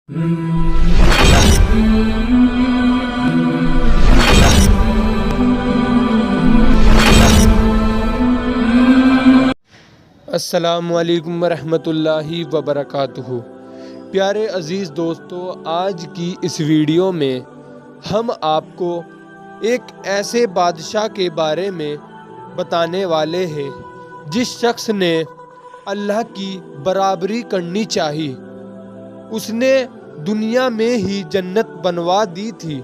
السلام علیکم ورحمۃ اللہ وبرکاتہ۔ پیارے عزیز دوستو، آج کی اس ویڈیو میں ہم آپ کو ایک ایسے بادشاہ کے بارے میں بتانے والے ہیں جس شخص نے اللہ کی برابری کرنی چاہی۔ اس نے دنیا میں ہی جنت بنوا دی تھی،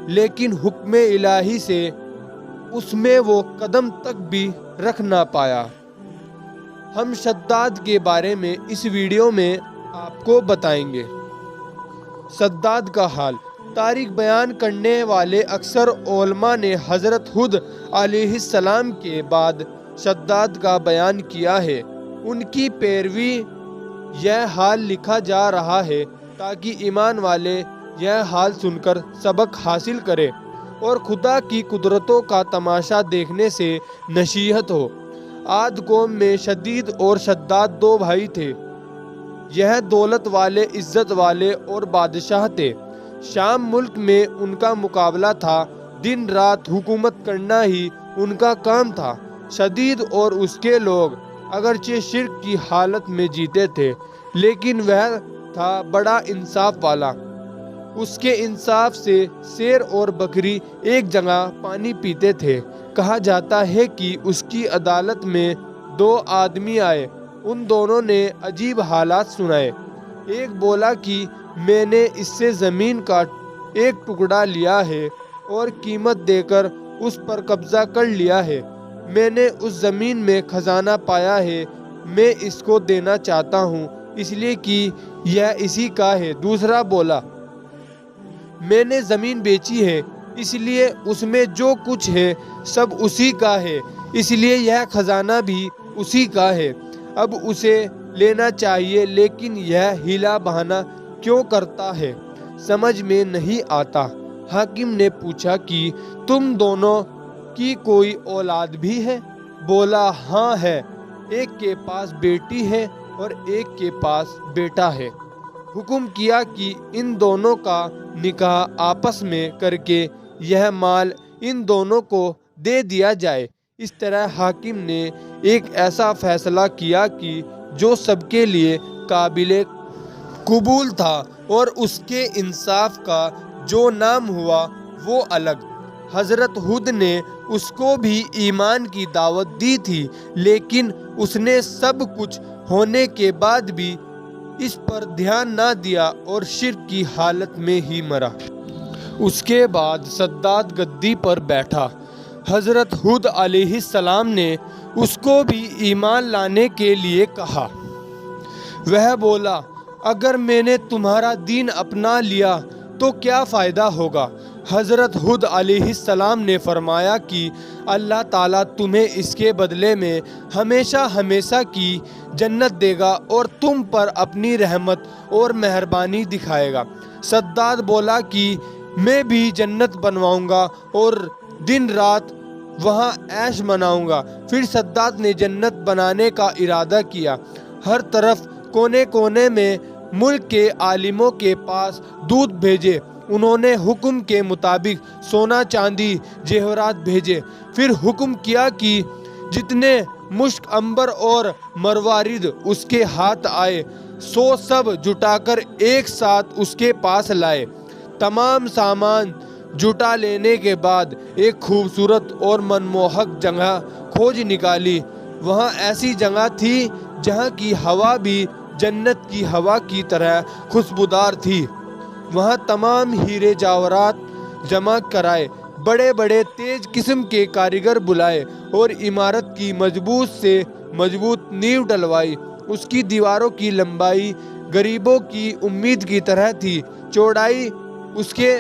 لیکن حکم الہی سے اس میں وہ قدم تک بھی رکھ نہ پایا۔ ہم شداد کے بارے میں اس ویڈیو میں آپ کو بتائیں گے۔ شداد کا حال۔ تاریخ بیان کرنے والے اکثر علماء نے حضرت ہود علیہ السلام کے بعد شداد کا بیان کیا ہے۔ ان کی پیروی یہ حال لکھا جا رہا ہے تاکہ ایمان والے یہ حال سن کر سبق حاصل کریں اور خدا کی قدرتوں کا تماشا دیکھنے سے نصیحت ہو۔ عاد قوم میں شدید اور شداد دو بھائی تھے۔ یہ دولت والے، عزت والے اور بادشاہ تھے۔ شام ملک میں ان کا مقابلہ تھا۔ دن رات حکومت کرنا ہی ان کا کام تھا۔ شدید اور اس کے لوگ اگرچہ شرک کی حالت میں جیتے تھے، لیکن وہ تھا بڑا انصاف والا۔ اس کے انصاف سے شیر اور بکری ایک جگہ پانی پیتے تھے۔ کہا جاتا ہے کہ اس کی عدالت میں دو آدمی آئے۔ ان دونوں نے عجیب حالات سنائے۔ ایک بولا کہ میں نے اس سے زمین کا ایک ٹکڑا لیا ہے اور قیمت دے کر اس پر قبضہ کر لیا ہے۔ میں نے اس زمین میں خزانہ پایا ہے، میں اس کو دینا چاہتا ہوں اس لیے کہ یہ اسی کا ہے۔ دوسرا بولا، میں نے زمین بیچی ہے، اس لیے اس میں جو کچھ ہے سب اسی کا ہے، اس لیے یہ خزانہ بھی اسی کا ہے۔ اب اسے لینا چاہیے، لیکن یہ ہیلا بہانا کیوں کرتا ہے، سمجھ میں نہیں آتا۔ حاکم نے پوچھا کہ تم دونوں کی کوئی اولاد بھی ہے؟ بولا، ہاں ہے، ایک کے پاس بیٹی ہے اور ایک کے پاس بیٹا ہے۔ حکم کیا کہ ان دونوں کا نکاح آپس میں کر کے یہ مال ان دونوں کو دے دیا جائے۔ اس طرح حاکم نے ایک ایسا فیصلہ کیا کہ جو سب کے لیے قابل قبول تھا، اور اس کے انصاف کا جو نام ہوا وہ الگ۔ حضرت ہود نے اس کو بھی ایمان کی دعوت دی تھی، لیکن اس نے سب کچھ ہونے کے بعد بھی اس پر دھیان نہ دیا اور شرک کی حالت میں ہی مرا۔ اس کے بعد شداد گدی پر بیٹھا۔ حضرت ہود علیہ السلام نے اس کو بھی ایمان لانے کے لیے کہا۔ وہ بولا، اگر میں نے تمہارا دین اپنا لیا تو کیا فائدہ ہوگا؟ حضرت ہود علیہ السلام نے فرمایا کہ اللہ تعالیٰ تمہیں اس کے بدلے میں ہمیشہ ہمیشہ کی جنت دے گا اور تم پر اپنی رحمت اور مہربانی دکھائے گا۔ شداد بولا کہ میں بھی جنت بنواؤں گا اور دن رات وہاں عیش مناؤں گا۔ پھر شداد نے جنت بنانے کا ارادہ کیا۔ ہر طرف کونے کونے میں ملک کے عالموں کے پاس دودت بھیجے۔ انہوں نے حکم کے مطابق سونا چاندی جواہرات بھیجے۔ پھر حکم کیا کہ جتنے مشک عنبر اور مروارید اس کے ہاتھ آئے سو سب جٹا کر ایک ساتھ اس کے پاس لائے۔ تمام سامان جٹا لینے کے بعد ایک خوبصورت اور منموہک جگہ کھوج نکالی۔ وہاں ایسی جگہ تھی جہاں کی ہوا بھی جنت کی ہوا کی طرح خوشبودار تھی۔ وہاں تمام ہیرے جواہرات جمع کرائے، بڑے بڑے تیز قسم کے کاریگر بلائے اور عمارت کی مضبوط سے مضبوط نیو ڈلوائی۔ اس کی دیواروں کی لمبائی غریبوں کی امید کی طرح تھی، چوڑائی اس کے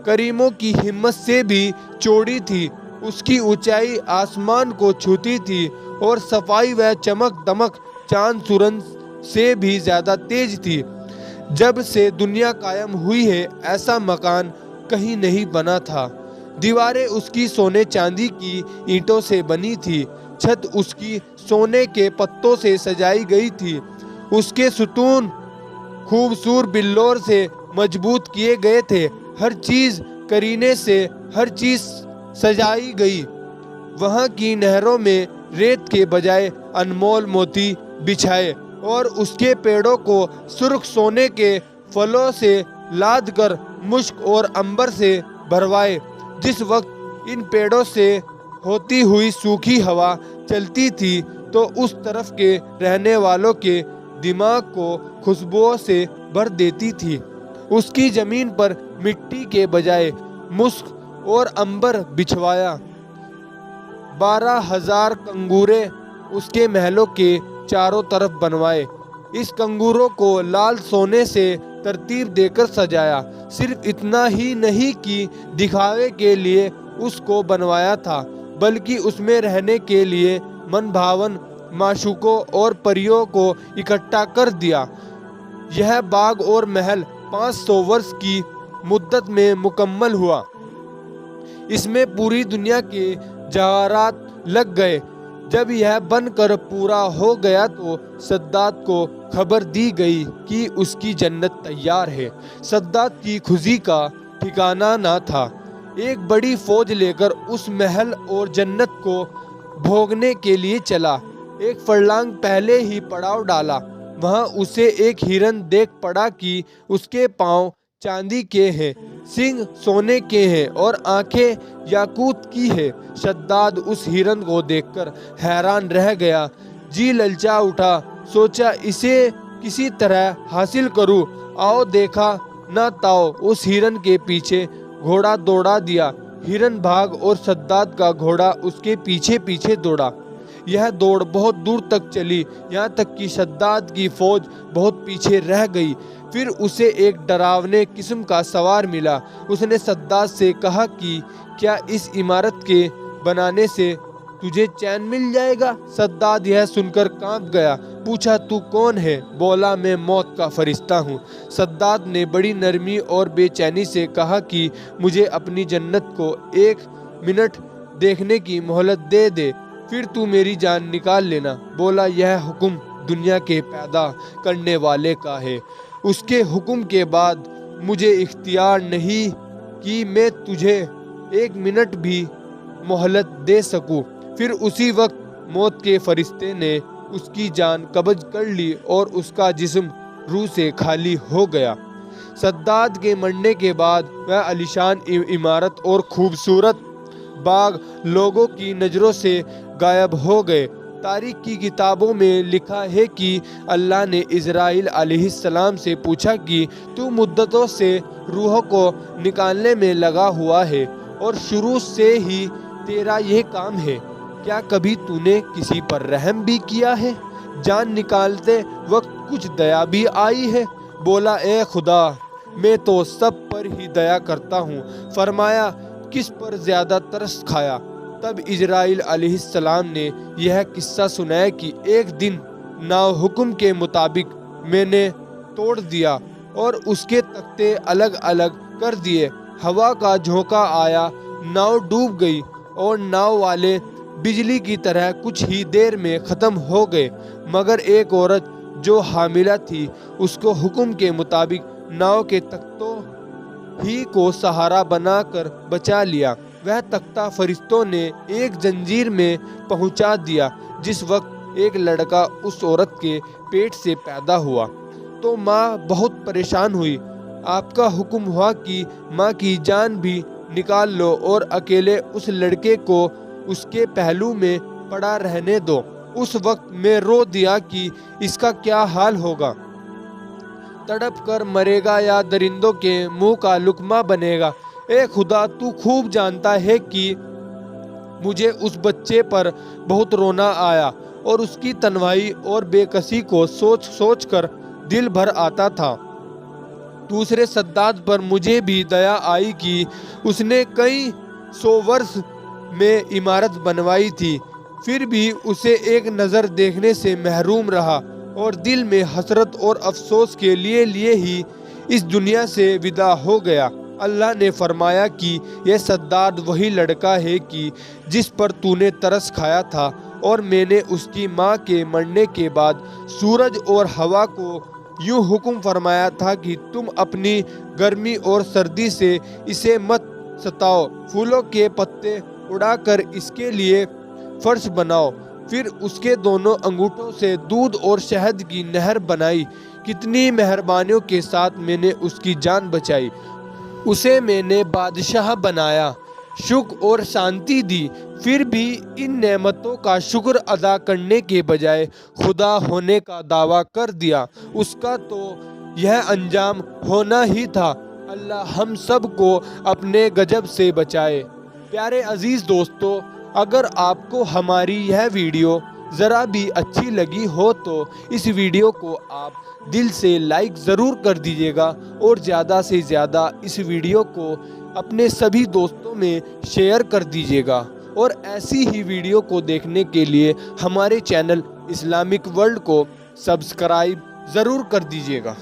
کریموں کی ہمت سے بھی چوڑی تھی، اس کی اونچائی آسمان کو چھوتی تھی اور صفائی و چمک دمک چاند سورج سے بھی زیادہ تیز تھی۔ جب سے دنیا قائم ہوئی ہے ایسا مکان کہیں نہیں بنا تھا۔ دیواریں اس کی سونے چاندی کی اینٹوں سے بنی تھی، چھت اس کی سونے کے پتوں سے سجائی گئی تھی، اس کے ستون खूबसूरत बिल्लोर से मजबूत किए गए थे। हर चीज करीने से हर चीज सजाई गई। वहाँ की नहरों में रेत के बजाय अनमोल मोती बिछाए और उसके पेड़ों को सुर्ख सोने के फलों से लाद कर मुश्क और अंबर से भरवाए। जिस वक्त इन पेड़ों से होती हुई सूखी हवा चलती थी तो उस तरफ के रहने वालों के दिमाग को खुशबुओं से भर देती थी। उसकी जमीन पर मिट्टी के बजाय मुश्क और अंबर बिछवाया। 12,000 कंगूरे उसके महलों के चारों तरफ बनवाए। इस कंगूरों को लाल सोने से तरतीब देकर सजाया। सिर्फ इतना ही नहीं कि दिखावे के लिए उसको बनवाया था, बल्कि उसमें रहने के लिए मन भावन माशूकों और परियों को इकट्ठा कर दिया। यह बाग और महल 500 वर्ष की मुद्दत में मुकम्मल हुआ। इसमें पूरी दुनिया के जवाहरात लग गए। जब यह बनकर पूरा हो गया तो सद्दाद को खबर दी गई कि उसकी जन्नत तैयार है। सद्दाद की खुशी का ठिकाना ना था। एक बड़ी फौज लेकर उस महल और जन्नत को भोगने के लिए चला। एक फरलांग पहले ही पड़ाव डाला। वहां उसे एक हिरन देख पड़ा कि उसके पांव चांदी के हैं, सींग सोने के हैं और आंखें याकूत की है। सद्दाद उस हिरन को देखकर हैरान रह गया। जी ललचा उठा। सोचा इसे किसी तरह हासिल करूं। आओ देखा ना ताओ उस हिरन के पीछे घोड़ा दौड़ा दिया। हिरन भाग और सद्दाद का घोड़ा उसके पीछे पीछे दौड़ा। यह दौड़ बहुत दूर तक चली, यहाँ तक कि सद्दाद की फौज बहुत पीछे रह गई। फिर उसे एक डरावने किस्म का सवार मिला। उसने सद्दाद से कहा कि क्या इस इमारत के बनाने से तुझे चैन मिल जाएगा? सद्दाद यह सुनकर कांप गया। पूछा तू कौन है? बोला मैं मौत का फरिश्ता हूँ। सद्दाद ने बड़ी नरमी और बेचैनी से कहा कि मुझे अपनी जन्नत को 1 मिनट देखने की मोहलत दे दे, फिर तू मेरी जान निकाल लेना। बोला यह हुक्म दुनिया के पैदा करने वाले का है। उसके हुक्म के बाद मुझे इख्तियार नहीं कि मैं तुझे 1 मिनट भी मोहलत दे सकूं। फिर उसी वक्त मौत के फरिश्ते ने उसकी जान कब्ज कर ली और उसका जिस्म रूह से खाली हो गया। सद्दाद के मरने के बाद वह आलीशान इमारत और खूबसूरत बाग लोगों की नज़रों से गायब हो गए। तारीख की किताबों में लिखा है कि अल्लाह ने इज़राइल अलैहिस्सलाम से पूछा कि तू मुद्दतों से रूहों को निकालने में लगा हुआ है और शुरू से ही तेरा यह काम है, क्या कभी तूने किसी पर रहम भी किया है? जान निकालते वक्त कुछ दया भी आई है? बोला ए खुदा, मैं तो सब पर ही दया करता हूँ। फरमाया किस पर ज़्यादा तरस खाया? तब इज़राइल अलैहिस्सलाम ने यह किस्सा सुनाया कि एक दिन नाव हुक्म के मुताबिक मैंने तोड़ दिया और उसके तख्ते अलग अलग कर दिए। हवा का झोंका आया, नाव डूब गई और नाव वाले बिजली की तरह कुछ ही देर में ख़त्म हो गए। मगर एक औरत जो हामिला थी उसको हुक्म के मुताबिक नाव के तख्तों ही को सहारा बनाकर बचा लिया। वह तख्ता फरिश्तों ने एक जंजीर में पहुंचा दिया। जिस वक्त एक लड़का उस औरत के पेट से पैदा हुआ तो माँ बहुत परेशान हुई। आपका हुक्म हुआ कि माँ की जान भी निकाल लो और अकेले उस लड़के को उसके पहलू में पड़ा रहने दो। उस वक्त मैं रो दिया कि इसका क्या हाल होगा, तड़प कर मरेगा या दरिंदों के मुंह का लुकमा बनेगा। ए खुदा, तू खूब जानता है कि मुझे उस बच्चे पर बहुत रोना आया और उसकी तन्हाई और बेकसी को सोच सोच कर दिल भर आता था। दूसरे सद्दाद पर मुझे भी दया आई कि उसने कई 100 वर्ष में इमारत बनवाई थी, फिर भी उसे एक नज़र देखने से महरूम रहा और दिल में हसरत और अफसोस के लिए ही इस दुनिया से विदा हो गया। अल्लाह ने फरमाया कि यह सद्दाद वही लड़का है कि जिस पर तूने तरस खाया था और मैंने उसकी माँ के मरने के बाद सूरज और हवा को यूं हुक्म फरमाया था कि तुम अपनी गर्मी और सर्दी से इसे मत सताओ, फूलों के पत्ते उड़ाकर इसके लिए फर्श बनाओ। फिर उसके दोनों अंगूठों से दूध और शहद की नहर बनाई। कितनी मेहरबानियों के साथ मैंने उसकी जान बचाई। उसे मैंने बादशाह बनाया, सुख और शांति दी। फिर भी इन नेमतों का शुक्र अदा करने के बजाय खुदा होने का दावा कर दिया। उसका तो यह अंजाम होना ही था। अल्लाह हम सब को अपने गजब से बचाए। प्यारे अजीज़ दोस्तों, अगर आपको हमारी यह वीडियो ज़रा भी अच्छी लगी हो तो इस वीडियो को आप दिल से लाइक ज़रूर कर दीजिएगा और ज़्यादा से ज़्यादा इस वीडियो को अपने सभी दोस्तों में शेयर कर दीजिएगा। और ऐसी ही वीडियो को देखने के लिए हमारे चैनल इस्लामिक वर्ल्ड को सब्सक्राइब ज़रूर कर दीजिएगा।